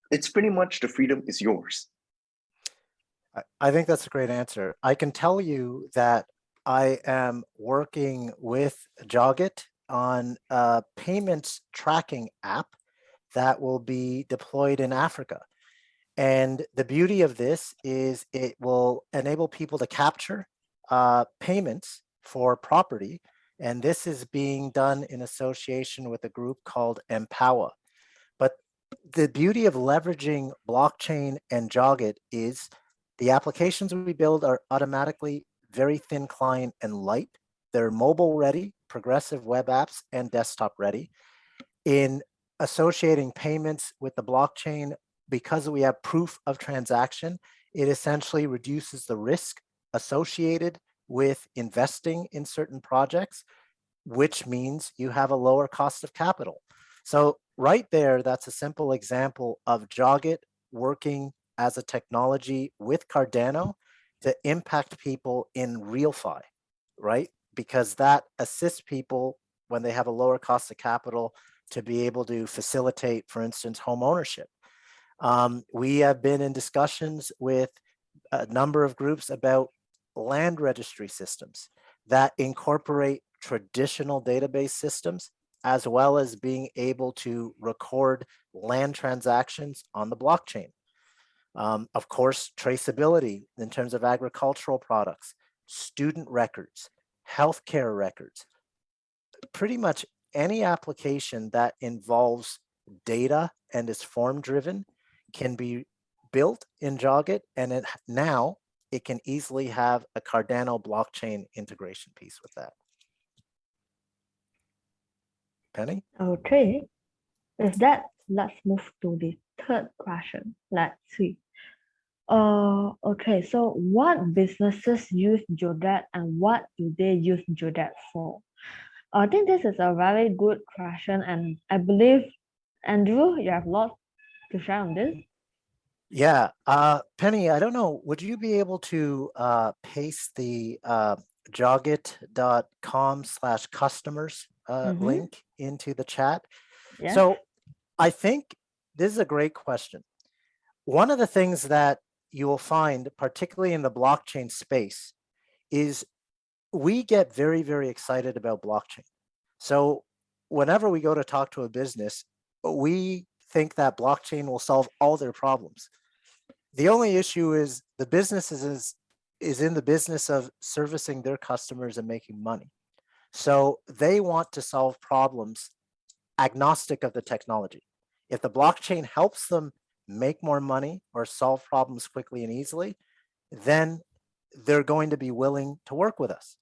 it's pretty much the freedom is yours. I think that's a great answer. I can tell you that I am working with Joget on a payments tracking app that will be deployed in Africa. And the beauty of this is it will enable people to capture payments for property. And this is being done in association with a group called Empower. But the beauty of leveraging blockchain and Joget is the applications we build are automatically very thin client and light. They're mobile ready, progressive web apps, and desktop ready. In associating payments with the blockchain, because we have proof of transaction, it essentially reduces the risk associated with investing in certain projects, which means you have a lower cost of capital. So right there, that's a simple example of Joget working as a technology with Cardano to impact people in RealFi, right? Because that assists people when they have a lower cost of capital to be able to facilitate, for instance, home ownership. We have been in discussions with a number of groups about land registry systems that incorporate traditional database systems, as well as being able to record land transactions on the blockchain. Of course, traceability in terms of agricultural products, student records, healthcare records, pretty much any application that involves data and is form-driven can be built in Joget, and now it can easily have a Cardano blockchain integration piece with that. Penny? Okay. With that, let's move to the third question. Let's see. Okay, so what businesses use Joget and what do they use Joget for? I think this is a very good question, and I believe, Andrew, you have a lot to share on this. Yeah, Penny, I don't know, would you be able to paste the joget.com/customers link into the chat? Yes. So I think this is a great question. One of the things that you will find, particularly in the blockchain space, is we get very, very excited about blockchain. So whenever we go to talk to a business, we think that blockchain will solve all their problems. The only issue is the business is in the business of servicing their customers and making money. So they want to solve problems agnostic of the technology. If the blockchain helps them make more money or solve problems quickly and easily, then they're going to be willing to work with us.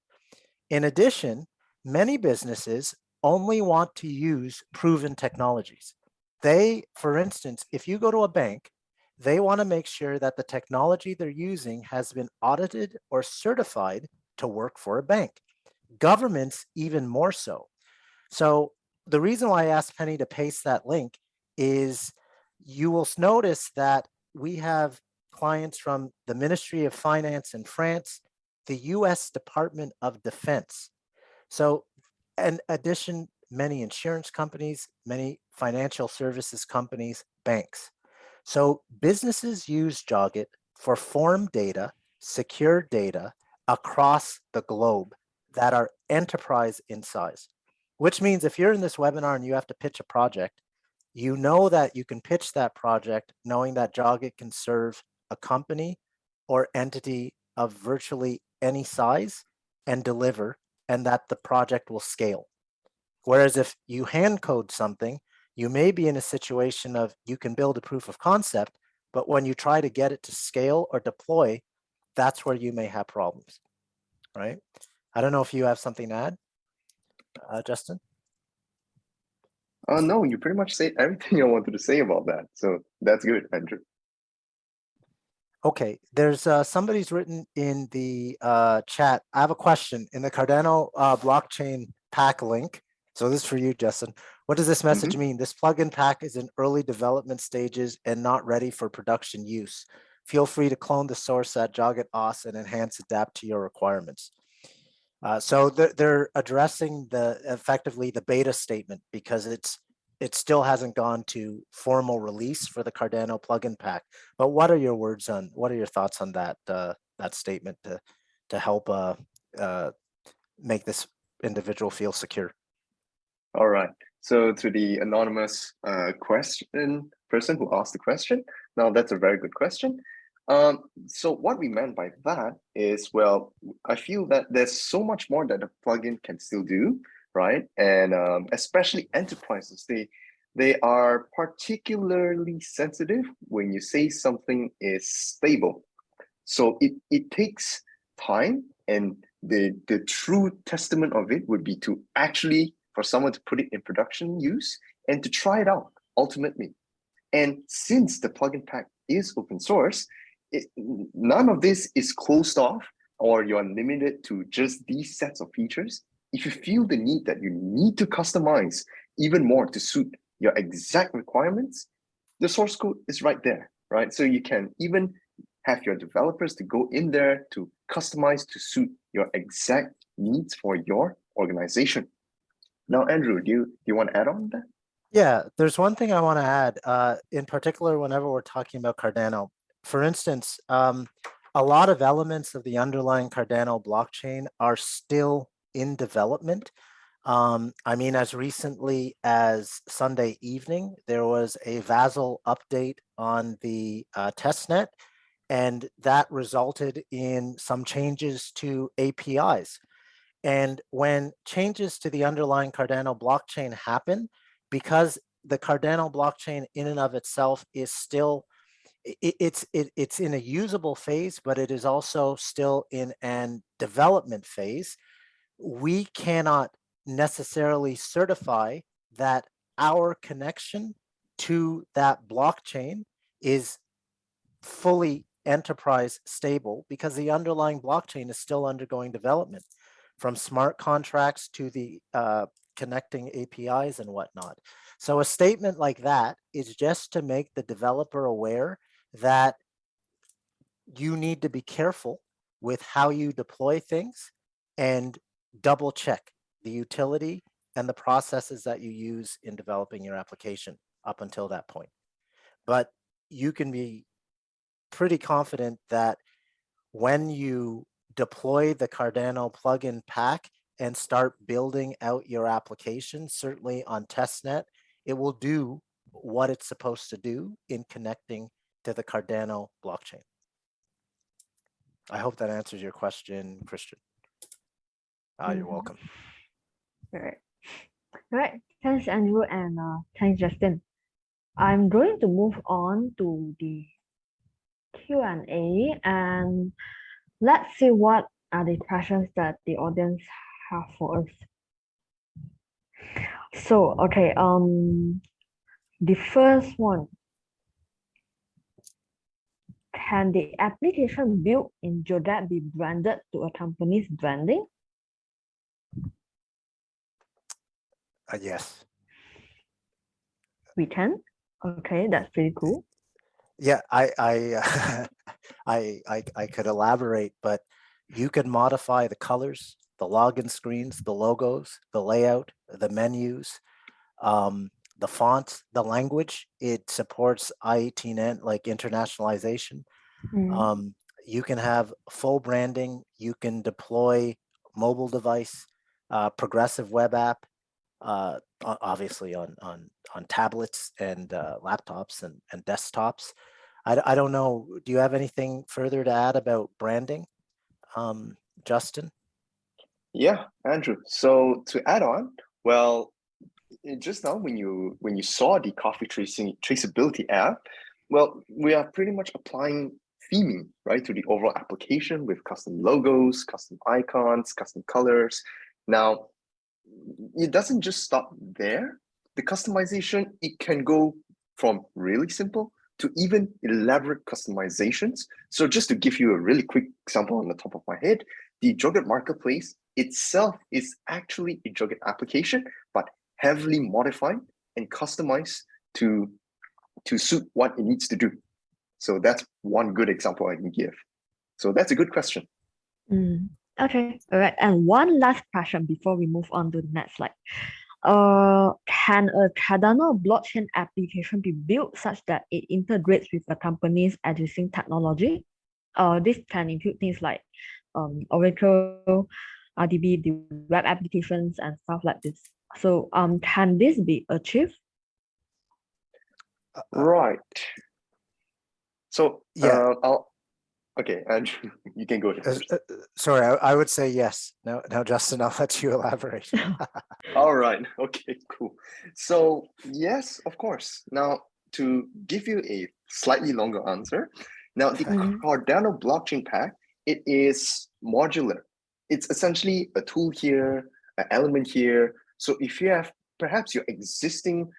In addition, many businesses only want to use proven technologies. They, for instance, if you go to a bank, they want to make sure that the technology they're using has been audited or certified to work for a bank. Governments, even more so. So the reason why I asked Penny to paste that link is you will notice that we have clients from the Ministry of Finance in France, the US Department of Defense. So in addition, many insurance companies, many financial services companies, banks. So businesses use Joget for form data, secure data across the globe that are enterprise in size, which means if you're in this webinar and you have to pitch a project, you know that you can pitch that project knowing that Joget can serve a company or entity of virtually any size and deliver, and that the project will scale. Whereas if you hand code something, you may be in a situation of you can build a proof of concept, but when you try to get it to scale or deploy, that's where you may have problems, right? I don't know if you have something to add, Justin? No, you pretty much said everything I wanted to say about that. So that's good, Andrew. Okay, there's somebody's written in the chat. I have a question in the Cardano blockchain pack link. So this is for you, Justin. What does this message mean? This plugin pack is in early development stages and not ready for production use. Feel free to clone the source at Joget OS and enhance DApp to your requirements. So they're addressing effectively the beta statement because it still hasn't gone to formal release for the Cardano plugin pack. But what are your thoughts on that that statement to help make this individual feel secure? All right. So to the anonymous person who asked the question, now that's a very good question. So what we meant by that is, well, I feel that there's so much more that a plugin can still do, right? And especially enterprises, they are particularly sensitive when you say something is stable. So it takes time, and the true testament of it would be to actually for someone to put it in production use and to try it out ultimately. And since the plugin pack is open source, none of this is closed off or you're limited to just these sets of features. If you feel the need that you need to customize even more to suit your exact requirements, the source code is right there, right? So you can even have your developers to go in there to customize to suit your exact needs for your organization. Now, Andrew, do you want to add on that? Yeah, there's one thing I want to add, in particular, whenever we're talking about Cardano. For instance, a lot of elements of the underlying Cardano blockchain are still in development. I mean, as recently as Sunday evening, there was a Vassal update on the testnet, and that resulted in some changes to APIs. And when changes to the underlying Cardano blockchain happen, because the Cardano blockchain in and of itself is still, it's in a usable phase, but it is also still in an development phase, we cannot necessarily certify that our connection to that blockchain is fully enterprise stable because the underlying blockchain is still undergoing development. from smart contracts to the connecting APIs and whatnot. So a statement like that is just to make the developer aware that you need to be careful with how you deploy things and double check the utility and the processes that you use in developing your application up until that point. But you can be pretty confident that when you deploy the Cardano plugin pack and start building out your application, certainly on testnet, it will do what it's supposed to do in connecting to the Cardano blockchain. I hope that answers your question, Christian. You're welcome. All right. Thanks, Andrew, and thanks, Justin. I'm going to move on to the Q&A, and let's see what are the questions that the audience have for us. So, okay, the first one. Can the application built in Joget be branded to a company's branding? Yes. We can. Okay, that's pretty cool. Yeah, I could elaborate, but you can modify the colors, the login screens, the logos, the layout, the menus, the fonts, the language. It supports I18N, like internationalization. You can have full branding. You can deploy mobile device, progressive web app, obviously on tablets and laptops and desktops. I don't know. Do you have anything further to add about branding, Justin? Yeah, Andrew. So to add on, well, just now when you saw the coffee traceability app, well, we are pretty much applying theming, right, to the overall application with custom logos, custom icons, custom colors. Now, it doesn't just stop there. The customization, it can go from really simple to even elaborate customizations. So just to give you a really quick example on the top of my head, the Joget Marketplace itself is actually a Joget application, but heavily modified and customized to suit what it needs to do. So that's one good example I can give. So that's a good question. Okay, all right. And one last question before we move on to the next slide. Can a Cardano blockchain application be built such that it integrates with the company's existing technology? This can include things like Oracle, RDB, the web applications, and stuff like this. So, can this be achieved? Right. So, yeah. Okay, Andrew, you can go ahead first. Sorry, I would say yes. Now, Justin, I'll let you elaborate. All right. Okay, cool. So yes, of course. Now, to give you a slightly longer answer, now the Cardano Blockchain Pack, it is modular. It's essentially a tool here, an element here. So if you have perhaps your existing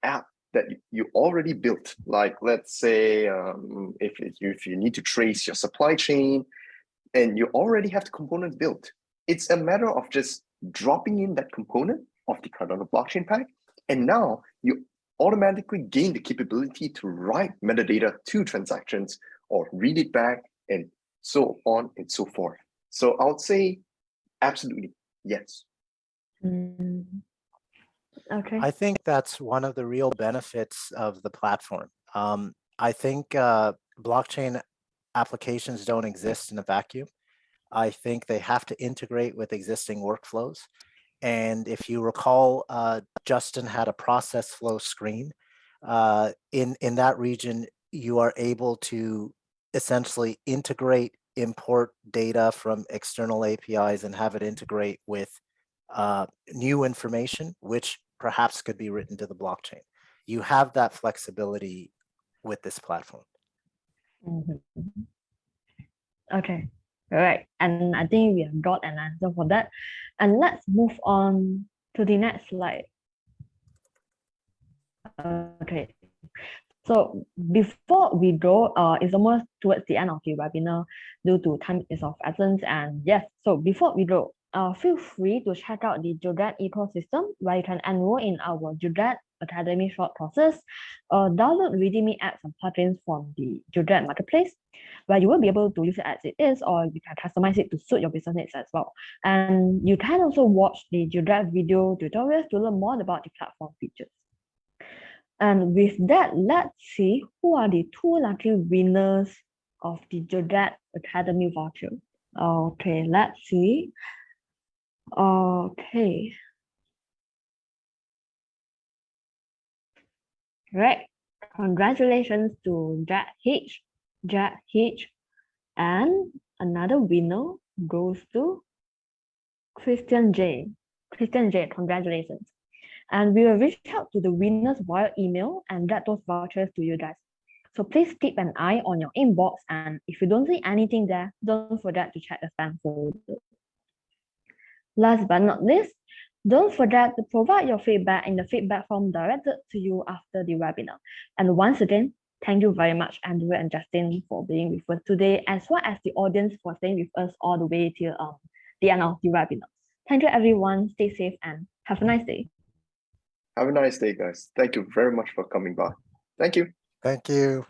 app that you already built, like let's say if you need to trace your supply chain and you already have the components built, it's a matter of just dropping in that component of the Cardano blockchain pack, and now you automatically gain the capability to write metadata to transactions or read it back and so on and so forth. So I would say absolutely yes. Okay. I think that's one of the real benefits of the platform. I think blockchain applications don't exist in a vacuum. I think they have to integrate with existing workflows. And if you recall, Justin had a process flow screen. In that region, you are able to essentially integrate, import data from external APIs and have it integrate with new information, which perhaps could be written to the blockchain. You have that flexibility with this platform. Okay, all right. And I think we have got an answer for that. And let's move on to the next slide. Okay. So before we go, it's almost towards the end of the webinar due to time is of essence. And yes, so before we go, feel free to check out the Joget ecosystem where you can enroll in our Joget Academy short courses, download redeeming apps and plugins from the Joget marketplace, where you will be able to use it as it is, or you can customize it to suit your business needs as well. And you can also watch the Joget video tutorials to learn more about the platform features. And with that, let's see who are the 2 lucky winners of the Joget Academy voucher. Okay, let's see. Okay. Right. Congratulations to Jack H. And another winner goes to Christian J. Christian J, congratulations. And we will reach out to the winners via email and get those vouchers to you guys. So please keep an eye on your inbox, and if you don't see anything there, don't forget to check the spam folder. Last but not least, don't forget to provide your feedback in the feedback form directed to you after the webinar. And once again, thank you very much, Andrew and Justin, for being with us today, as well as the audience for staying with us all the way till the end of the webinar. Thank you, everyone. Stay safe and have a nice day. Have a nice day, guys. Thank you very much for coming by. Thank you. Thank you.